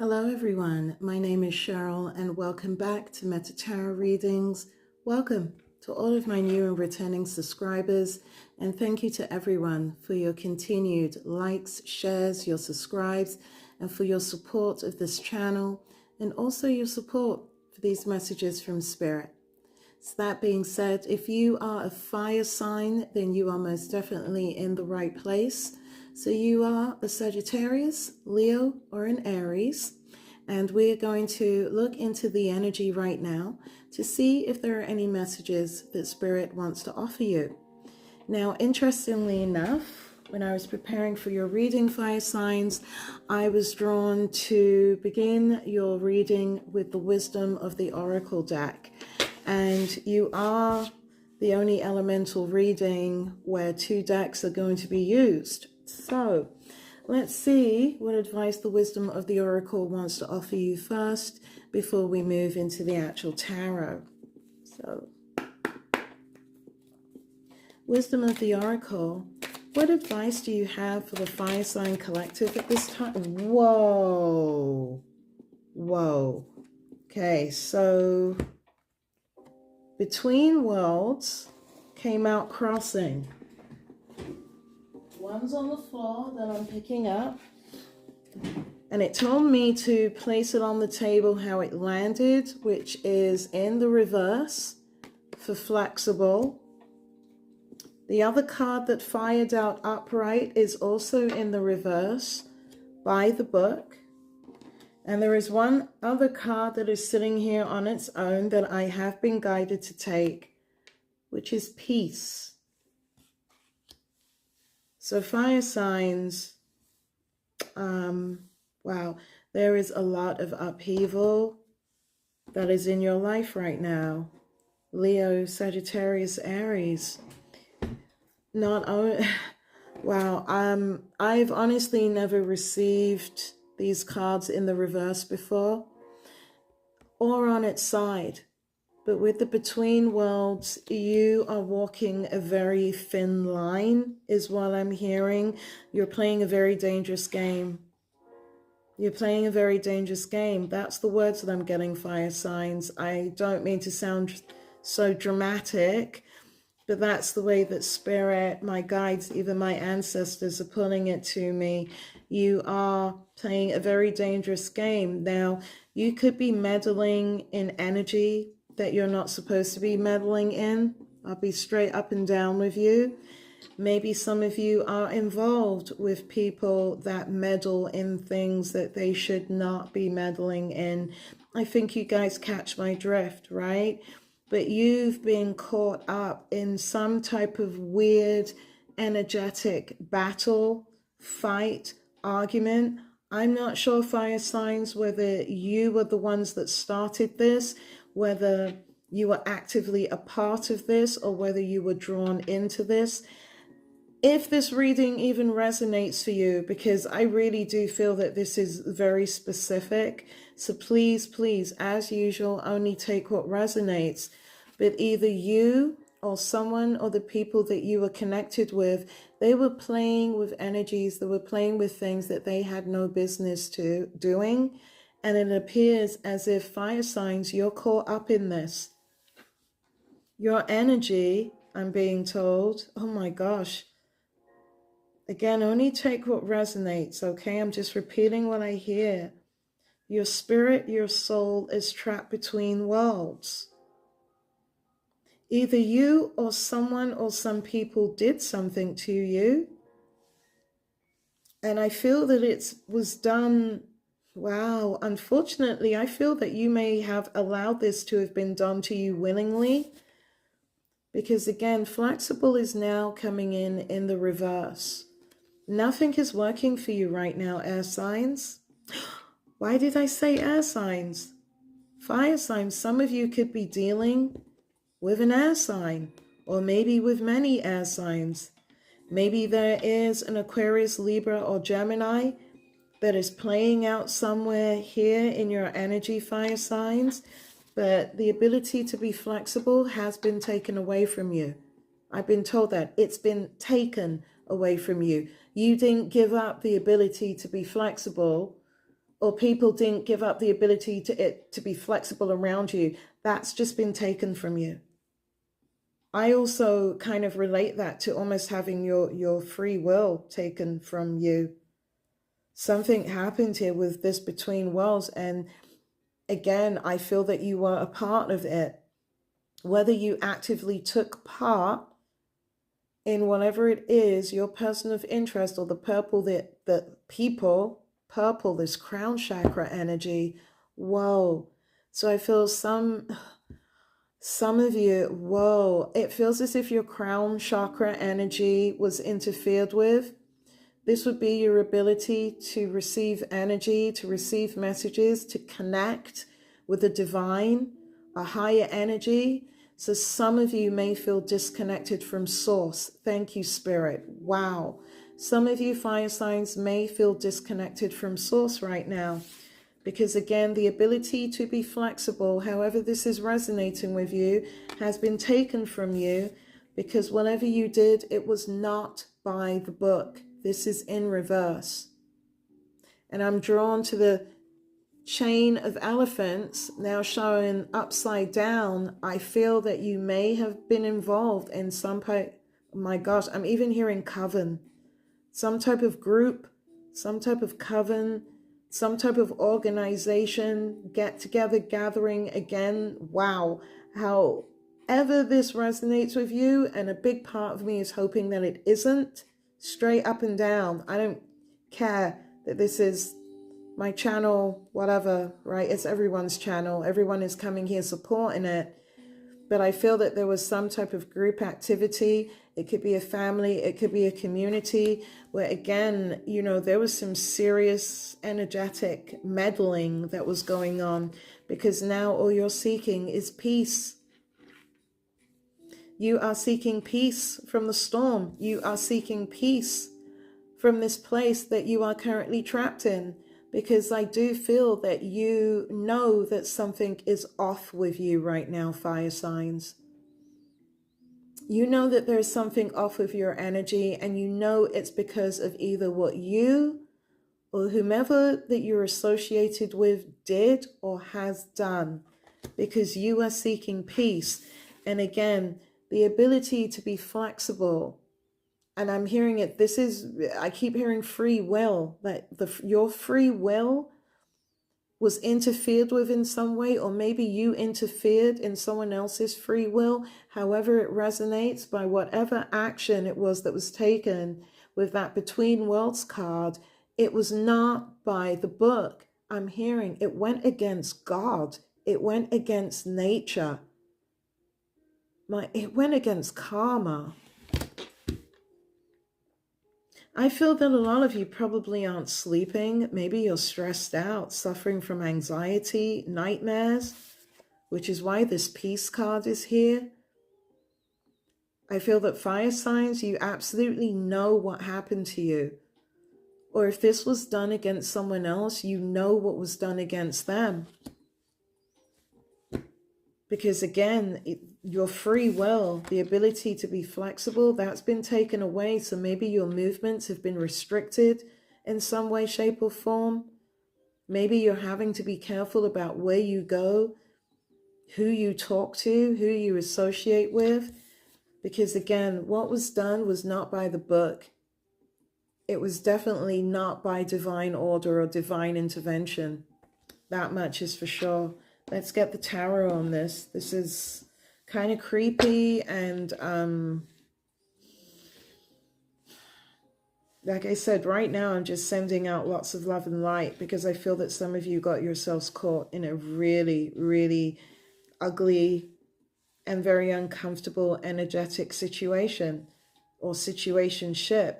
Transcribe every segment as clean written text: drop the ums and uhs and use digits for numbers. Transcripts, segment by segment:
Hello everyone, my name is Cheryl and welcome back to Meta Tarot Readings. Welcome to all of my new and returning subscribers, and thank you to everyone for your continued likes, shares, your subscribes, and for your support of this channel, and also your support for these messages from Spirit. So that being said, if you are a fire sign, then you are most definitely in the right place. So you are a Sagittarius, Leo, or an Aries, and we're going to look into the energy right now to see if there are any messages that Spirit wants to offer you. Now, interestingly enough, when I was preparing for your reading, fire signs, I was drawn to begin your reading with the Wisdom of the Oracle deck. And you are the only elemental reading where two decks are going to be used. So let's see what advice the Wisdom of the Oracle wants to offer you first before we move into the actual tarot. So, Wisdom of the Oracle, what advice do you have for the Fire Sign Collective at this time? Whoa. Okay, so Between Worlds came out crossing. One's on the floor that I'm picking up, and it told me to place it on the table how it landed, which is in the reverse for flexible. The other card that fired out upright is also in the reverse by the book. And there is one other card that is sitting here on its own that I have been guided to take, which is peace. So fire signs, wow, there is a lot of upheaval that is in your life right now. Leo, Sagittarius, Aries. Not only, wow, I've honestly never received these cards in the reverse before or on its side. But with the Between Worlds, you are walking a very thin line, is what I'm hearing. You're playing a very dangerous game. You're playing a very dangerous game. That's the words that I'm getting, fire signs. I don't mean to sound so dramatic, but that's the way that Spirit, my guides, even my ancestors are pulling it to me. You are playing a very dangerous game. Now, you could be meddling in energy that you're not supposed to be meddling in. I'll be straight up and down with you. Maybe some of you are involved with people that meddle in things that they should not be meddling in. I think you guys catch my drift, right? But you've been caught up in some type of weird, energetic battle, fight, argument. I'm not sure, fire signs, whether you were the ones that started this, whether you were actively a part of this, or whether you were drawn into this. If this reading even resonates for you, because I really do feel that this is very specific, so please, please, as usual, only take what resonates. But either you or someone or the people that you were connected with, they were playing with energies, they were playing with things that they had no business to doing. And it appears as if, fire signs, you're caught up in this. Your energy, I'm being told, oh my gosh. Again, only take what resonates, okay? I'm just repeating what I hear. Your spirit, your soul is trapped between worlds. Either you or someone or some people did something to you. And I feel that it was done, wow, unfortunately, I feel that you may have allowed this to have been done to you willingly. Because again, flexible is now coming in the reverse. Nothing is working for you right now, air signs. Why did I say air signs? Fire signs, some of you could be dealing with an air sign, or maybe with many air signs. Maybe there is an Aquarius, Libra, or Gemini that is playing out somewhere here in your energy, fire signs, but the ability to be flexible has been taken away from you. I've been told that it's been taken away from you. You didn't give up the ability to be flexible or people didn't give up the ability to be flexible around you. That's just been taken from you. I also kind of relate that to almost having your free will taken from you. Something happened here with this between worlds, and again, I feel that you were a part of it. Whether you actively took part in whatever it is, your person of interest, or the purple, purple, this crown chakra energy. Whoa. So I feel some of you, whoa, it feels as if your crown chakra energy was interfered with. This would be your ability to receive energy, to receive messages, to connect with the divine, a higher energy. So some of you may feel disconnected from source. Thank you, Spirit. Wow. Some of you fire signs may feel disconnected from source right now. Because again, the ability to be flexible, however this is resonating with you, has been taken from you, because whatever you did, it was not by the book. This is in reverse. And I'm drawn to the chain of elephants now showing upside down. I feel that you may have been involved in some oh my gosh, I'm even hearing coven, some type of group, some type of coven, some type of organization, get together, gathering again. Wow. However this resonates with you, and a big part of me is hoping that it isn't, straight up and down. I don't care that this is my channel, whatever, right? It's everyone's channel. Everyone is coming here supporting it. But I feel that there was some type of group activity. It could be a family, it could be a community, where again, you know, there was some serious energetic meddling that was going on, because now all you're seeking is peace. You are seeking peace from the storm. You are seeking peace from this place that you are currently trapped in, because I do feel that you know that something is off with you right now, fire signs. You know that there's something off with your energy, and you know it's because of either what you or whomever that you're associated with did or has done, because you are seeking peace. And again, the ability to be flexible. And I'm hearing it, I keep hearing free will, that your free will was interfered with in some way, or maybe you interfered in someone else's free will, however it resonates, by whatever action it was that was taken with that between worlds card. It was not by the book. I'm hearing it went against God. It went against nature. It went against karma. I feel that a lot of you probably aren't sleeping. Maybe you're stressed out, suffering from anxiety, nightmares, which is why this peace card is here. I feel that fire signs, you absolutely know what happened to you. Or if this was done against someone else, you know what was done against them. Because again, your free will, the ability to be flexible, that's been taken away. So maybe your movements have been restricted in some way, shape, or form. Maybe you're having to be careful about where you go, who you talk to, who you associate with. Because again, what was done was not by the book. It was definitely not by divine order or divine intervention. That much is for sure. Let's get the tarot on this. This is kind of creepy, and like I said, right now I'm just sending out lots of love and light, because I feel that some of you got yourselves caught in a really, really ugly and very uncomfortable energetic situation or situationship.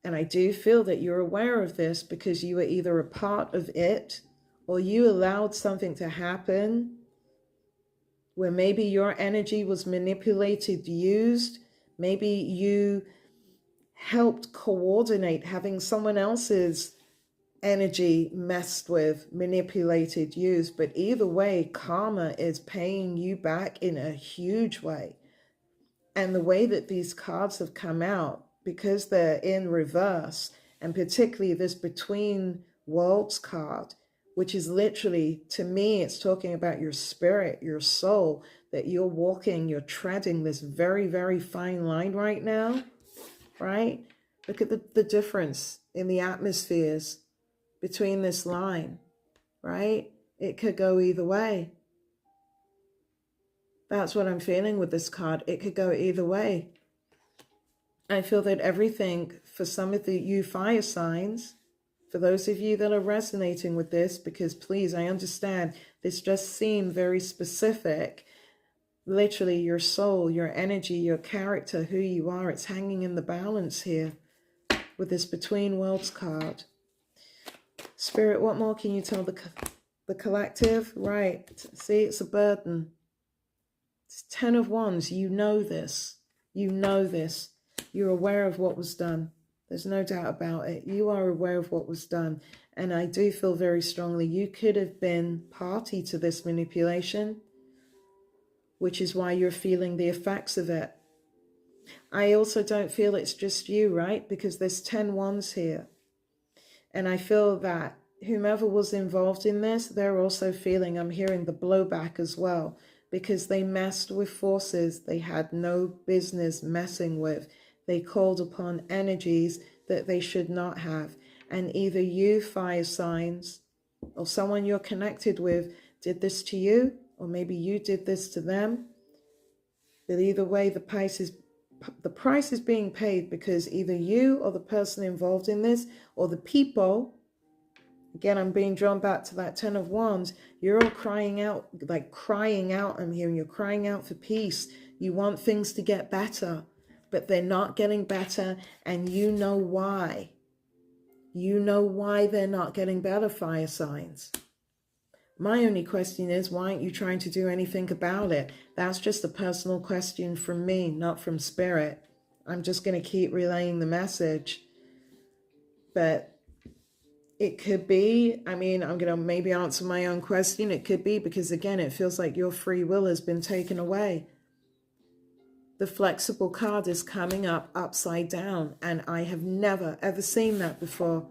And I do feel that you're aware of this, because you were either a part of it, or you allowed something to happen where maybe your energy was manipulated, used. Maybe you helped coordinate having someone else's energy messed with, manipulated, used. But either way, karma is paying you back in a huge way. And the way that these cards have come out, because they're in reverse, and particularly this between Worlds card, which is literally, to me, it's talking about your spirit, your soul, that you're walking, you're treading this very, very fine line right now, right? Look at the difference in the atmospheres between this line, right? It could go either way. That's what I'm feeling with this card. It could go either way. I feel that everything, for some of you fire signs, for those of you that are resonating with this, because please, I understand this just seemed very specific. Literally your soul, your energy, your character, who you are, it's hanging in the balance here with this Between Worlds card. Spirit, what more can you tell the collective? Right, see, it's a burden. It's 10 of Wands. You know this. You know this. You're aware of what was done. There's no doubt about it. You are aware of what was done. And I do feel very strongly you could have been party to this manipulation, which is why you're feeling the effects of it. I also don't feel it's just you, right? Because there's 10 Wands here. And I feel that whomever was involved in this, they're also feeling, I'm hearing the blowback as well, because they messed with forces they had no business messing with. They called upon energies that they should not have. And either you, fire signs, or someone you're connected with did this to you, or maybe you did this to them. But either way, the price is being paid, because either you or the person involved in this, or the people, again, I'm being drawn back to that 10 of Wands, you're all crying out, like crying out, I'm hearing you're crying out for peace. You want things to get better, but they're not getting better, and you know why. You know why they're not getting better, fire signs. My only question is, why aren't you trying to do anything about it? That's just a personal question from me, not from spirit. I'm just going to keep relaying the message. But it could be, I mean, I'm going to maybe answer my own question. It could be because, again, it feels like your free will has been taken away. The flexible card is coming up upside down, and I have never, ever seen that before.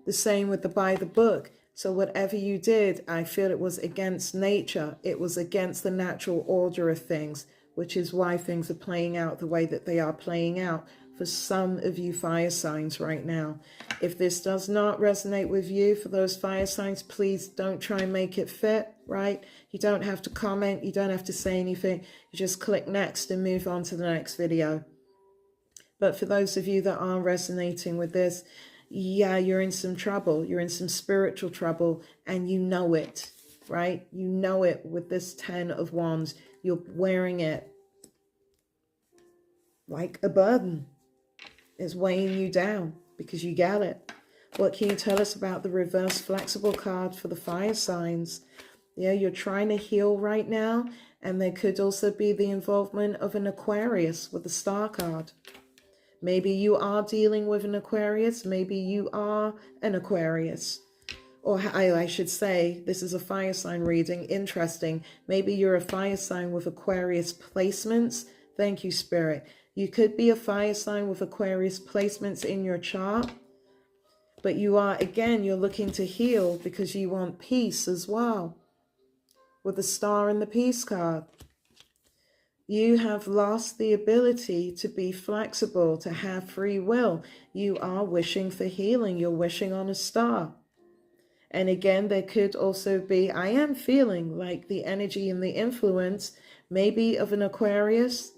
The same with the by the book. So whatever you did, I feel it was against nature. It was against the natural order of things, which is why things are playing out the way that they are playing out for some of you fire signs right now. If this does not resonate with you, for those fire signs, please don't try and make it fit, right? You don't have to comment. You don't have to say anything. You just click next and move on to the next video. But for those of you that are resonating with this, yeah, you're in some trouble. You're in some spiritual trouble, and you know it, right? You know it with this 10 of Wands. You're wearing it like a burden. It's weighing you down because you get it. What can you tell us about the reverse flexible card for the fire signs? Yeah, you're trying to heal right now, and there could also be the involvement of an Aquarius with the star card. Maybe you are dealing with an Aquarius. Maybe you are an Aquarius. Or I should say, this is a fire sign reading. Interesting. Maybe you're a fire sign with Aquarius placements. Thank you, Spirit. You could be a fire sign with Aquarius placements in your chart. But you are, again, you're looking to heal because you want peace as well. With the star and the peace card. You have lost the ability to be flexible, to have free will. You are wishing for healing. You're wishing on a star. And again, there could also be, I am feeling like the energy and the influence maybe of an Aquarius.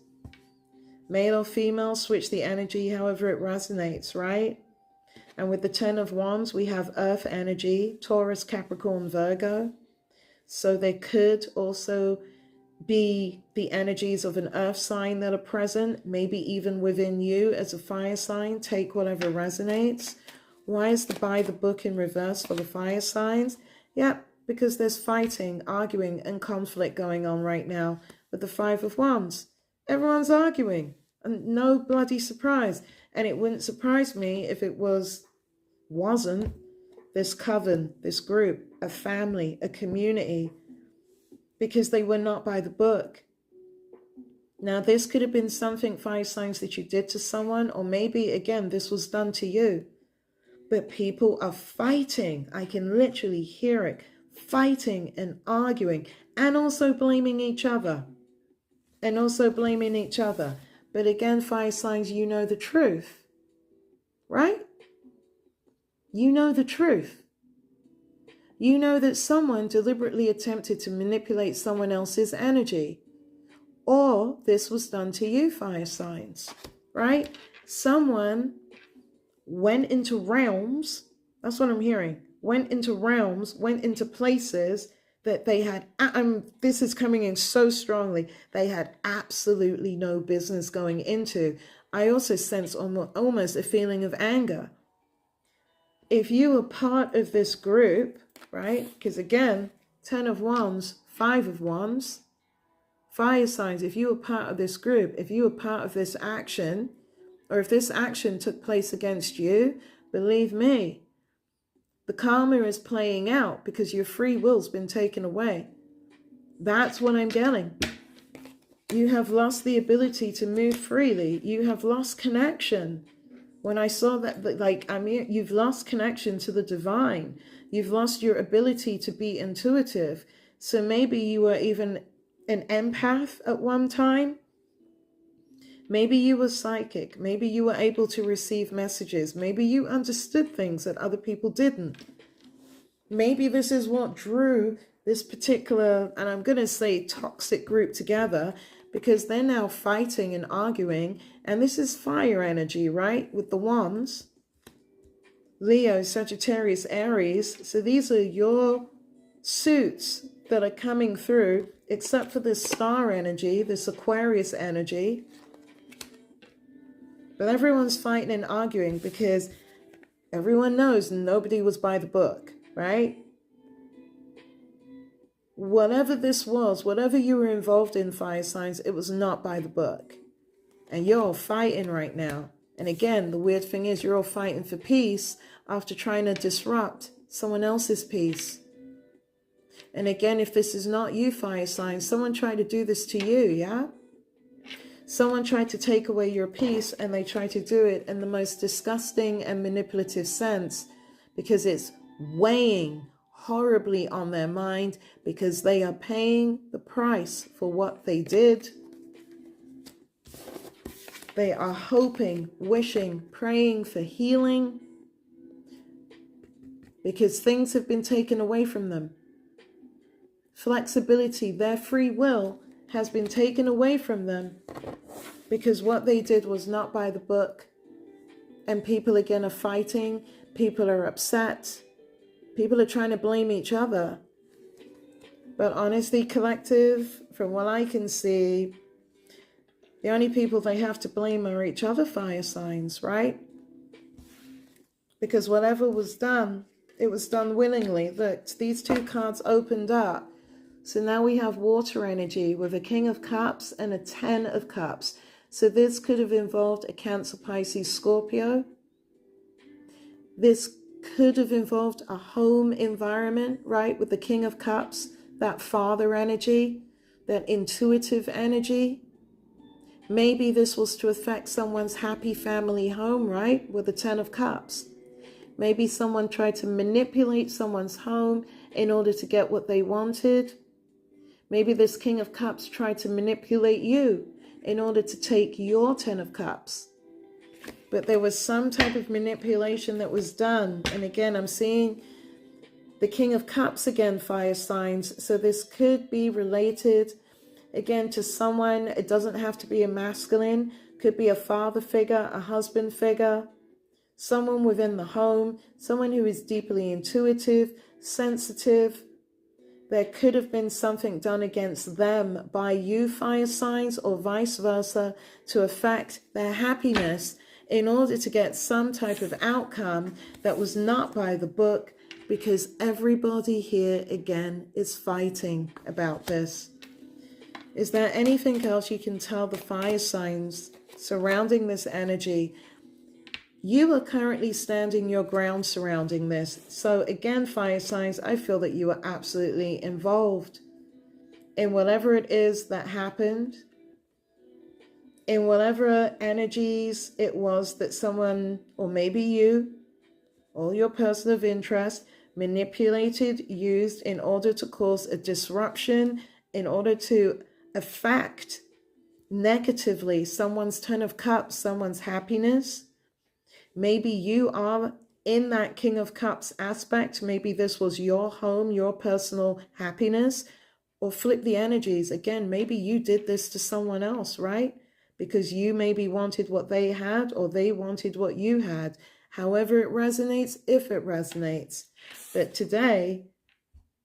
Male or female, switch the energy however it resonates, right? And with the 10 of Wands, we have Earth energy, Taurus, Capricorn, Virgo. So there could also be the energies of an earth sign that are present, maybe even within you as a fire sign. Take whatever resonates. Why is the by the book in reverse for the fire signs? Yeah, because there's fighting, arguing, and conflict going on right now with the 5 of Wands. Everyone's arguing, and no bloody surprise. And it wouldn't surprise me if it wasn't this coven, this group, a family, a community, because they were not by the book. Now, this could have been something, fire signs, that you did to someone, or maybe, again, this was done to you. But people are fighting. I can literally hear it. Fighting and arguing and also blaming each other. And also blaming each other. But again, fire signs, you know the truth. Right? You know the truth. You know that someone deliberately attempted to manipulate someone else's energy. Or this was done to you, fire signs. Right? Someone went into realms. That's what I'm hearing. Went into realms, went into places that they had, this is coming in so strongly, they had absolutely no business going into. I also sense almost a feeling of anger. If you were part of this group, right? Because again, 10 of Wands, 5 of Wands, fire signs, if you were part of this group, if you were part of this action, or if this action took place against you, believe me, the karma is playing out because your free will's been taken away. That's what I'm getting. You have lost the ability to move freely. You have lost connection. When I saw that, like, I mean, you've lost connection to the divine. You've lost your ability to be intuitive. So maybe you were even an empath at one time. Maybe you were psychic. Maybe you were able to receive messages. Maybe you understood things that other people didn't. Maybe this is what drew this particular, and I'm going to say toxic group together, because they're now fighting and arguing. And this is fire energy, right? With the wands. Leo, Sagittarius, Aries. So these are your suits that are coming through, except for this star energy, this Aquarius energy. But everyone's fighting and arguing because everyone knows nobody was by the book, right? Whatever this was, whatever you were involved in, fire signs, it was not by the book. And you're all fighting right now. And again, the weird thing is you're all fighting for peace after trying to disrupt someone else's peace. And again, if this is not you, fire signs, someone tried to do this to you, yeah? Someone tried to take away your peace, and they tried to do it in the most disgusting and manipulative sense because it's weighing horribly on their mind because they are paying the price for what they did. They are hoping, wishing, praying for healing because things have been taken away from them. Flexibility, their free will has been taken away from them because what they did was not by the book. And people again are fighting. People are upset. People are trying to blame each other. But honestly, collective, from what I can see, the only people they have to blame are each other, fire signs, right? Because whatever was done, it was done willingly. Look, these two cards opened up. So now we have water energy with a King of Cups and a 10 of Cups. So this could have involved a Cancer, Pisces, Scorpio. This could have involved a home environment, right? With the King of Cups, that father energy, that intuitive energy. Maybe this was to affect someone's happy family home, right? With the 10 of Cups. Maybe someone tried to manipulate someone's home in order to get what they wanted. Maybe this King of Cups tried to manipulate you in order to take your 10 of Cups. But there was some type of manipulation that was done. And again, I'm seeing the King of Cups again, fire signs. So this could be related, again, to someone. It doesn't have to be a masculine. Could be a father figure, a husband figure, someone within the home, someone who is deeply intuitive, sensitive. There could have been something done against them by you, fire signs, or vice versa, to affect their happiness in order to get some type of outcome that was not by the book, because everybody here, again, is fighting about this. Is there anything else you can tell the fire signs surrounding this energy? You are currently standing your ground surrounding this. So again, fire signs, I feel that you are absolutely involved in whatever it is that happened, in whatever energies it was that someone, or maybe you, all your person of interest, manipulated, used in order to cause a disruption, in order to affect negatively someone's 10 of cups, someone's happiness. Maybe you are in that King of Cups aspect. Maybe this was your home, your personal happiness. Or flip the energies. Again, maybe you did this to someone else, right? Because you maybe wanted what they had, or they wanted what you had. However it resonates, if it resonates. But today,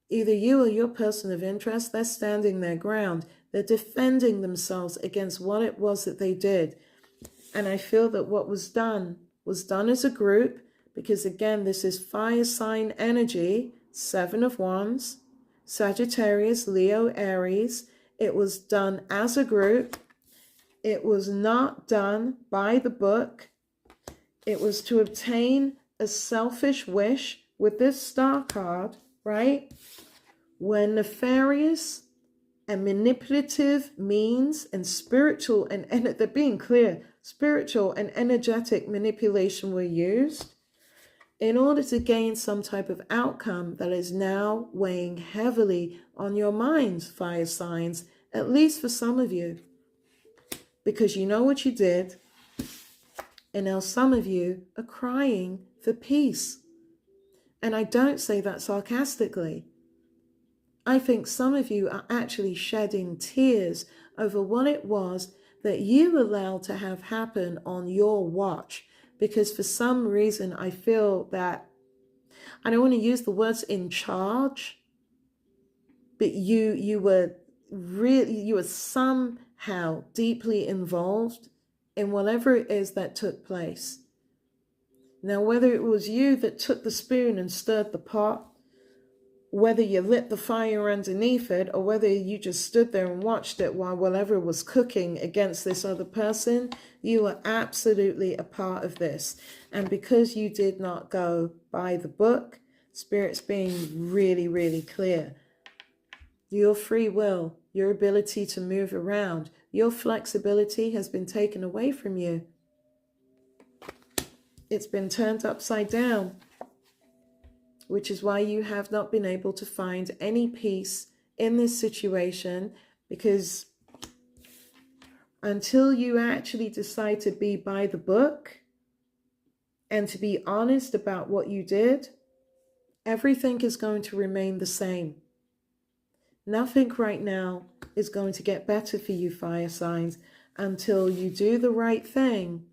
either you or your person of interest, they're standing their ground. They're defending themselves against what it was that they did. And I feel that what was done as a group, because again, this is fire sign energy, 7 of Wands, Sagittarius, Leo, Aries. It was done as a group. It was not done by the book. It was to obtain a selfish wish with this star card, right? When nefarious and manipulative means and spiritual and they're being clear, spiritual and energetic manipulation were used in order to gain some type of outcome that is now weighing heavily on your minds, fire signs, at least for some of you. Because you know what you did, and now some of you are crying for peace. And I don't say that sarcastically. I think some of you are actually shedding tears over what it was that you allowed to have happen on your watch. Because for some reason, I feel that, I don't want to use the words in charge, but you were somehow deeply involved in whatever it is that took place. Now, whether it was you that took the spoon and stirred the pot, whether you lit the fire underneath it, or whether you just stood there and watched it while whatever was cooking against this other person, you were absolutely a part of this. And because you did not go by the book, Spirit's being really, really clear. Your free will, your ability to move around, your flexibility has been taken away from you. It's been turned upside down, which is why you have not been able to find any peace in this situation, because until you actually decide to be by the book and to be honest about what you did, everything is going to remain the same. Nothing right now is going to get better for you, fire signs, until you do the right thing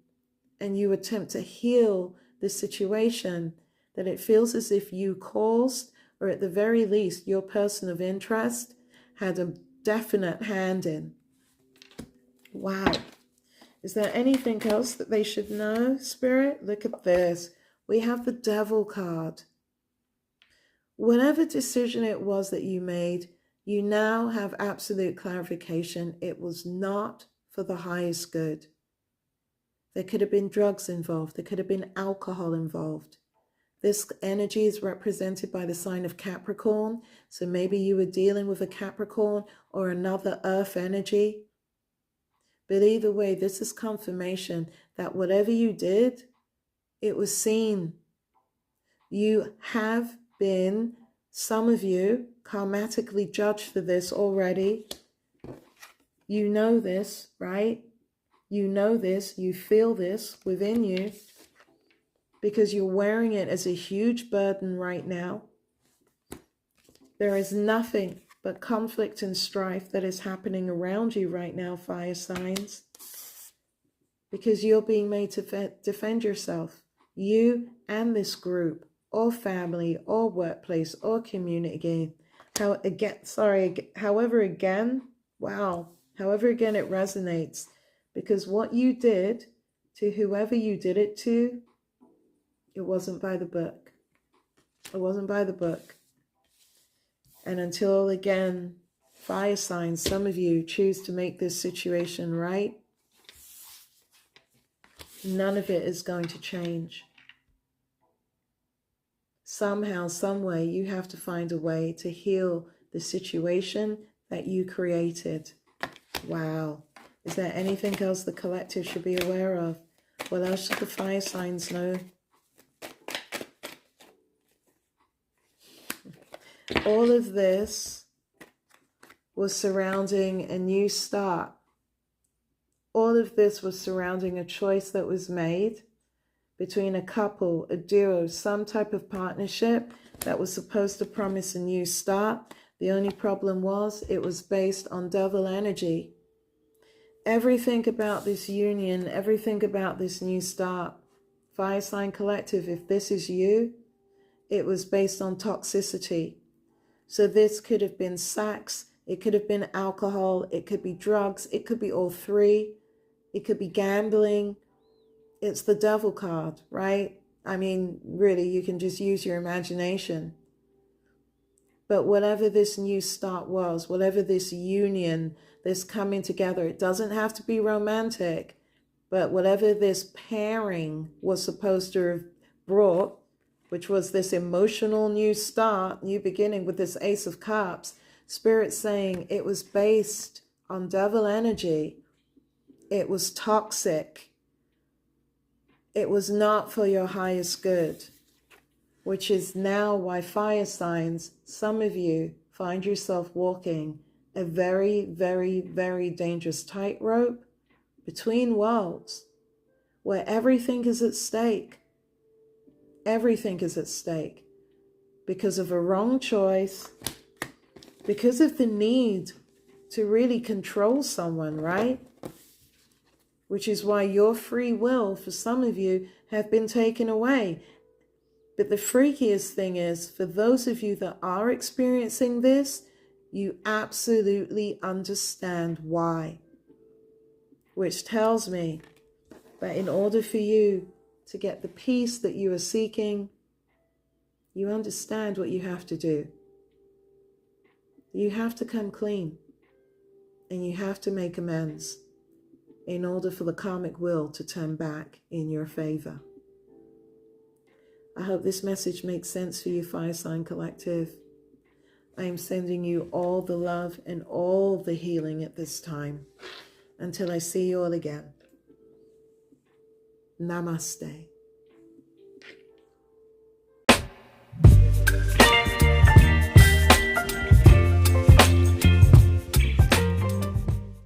and you attempt to heal the situation that it feels as if you caused, or at the very least, your person of interest had a definite hand in. Wow. Is there anything else that they should know, Spirit? Look at this. We have the Devil card. Whatever decision it was that you made, you now have absolute clarification. It was not for the highest good. There could have been drugs involved. There could have been alcohol involved. This energy is represented by the sign of Capricorn. So maybe you were dealing with a Capricorn or another earth energy. But either way, this is confirmation that whatever you did, it was seen. You have been, some of you, karmatically judged for this already. You know this, right? You know this, you feel this within you, because you're wearing it as a huge burden right now. There is nothing but conflict and strife that is happening around you right now, fire signs, because you're being made to defend yourself. You and this group, or family, or workplace, or community. However again it resonates, because what you did to whoever you did it to, it wasn't by the book. It wasn't by the book. And until, again, fire signs, some of you choose to make this situation right, none of it is going to change. Somehow, some way, you have to find a way to heal the situation that you created. Wow. Is there anything else the collective should be aware of? What else should the fire signs know? All of this was surrounding a new start. All of this was surrounding a choice that was made between a couple, a duo, some type of partnership that was supposed to promise a new start. The only problem was it was based on devil energy. Everything about this union, everything about this new start, Fire Sign Collective, if this is you, it was based on toxicity. So this could have been sex, it could have been alcohol, it could be drugs, it could be all three, it could be gambling. It's the devil card, right? I mean, really, you can just use your imagination. But whatever this new start was, whatever this union, this coming together, it doesn't have to be romantic, but whatever this pairing was supposed to have brought, which was this emotional new start, new beginning with this Ace of Cups, Spirit saying it was based on devil energy. It was toxic. It was not for your highest good, which is now why fire signs, some of you find yourself walking a very, very, very dangerous tightrope between worlds where everything is at stake. Everything is at stake because of a wrong choice, because of the need to really control someone, right? Which is why your free will, for some of you, have been taken away. But the freakiest thing is, for those of you that are experiencing this, you absolutely understand why. Which tells me that in order for you to get the peace that you are seeking, you understand what you have to do. You have to come clean, and you have to make amends in order for the karmic wheel to turn back in your favor. I hope this message makes sense for you, Fire Sign Collective. I am sending you all the love and all the healing at this time. Until I see you all again. Namaste.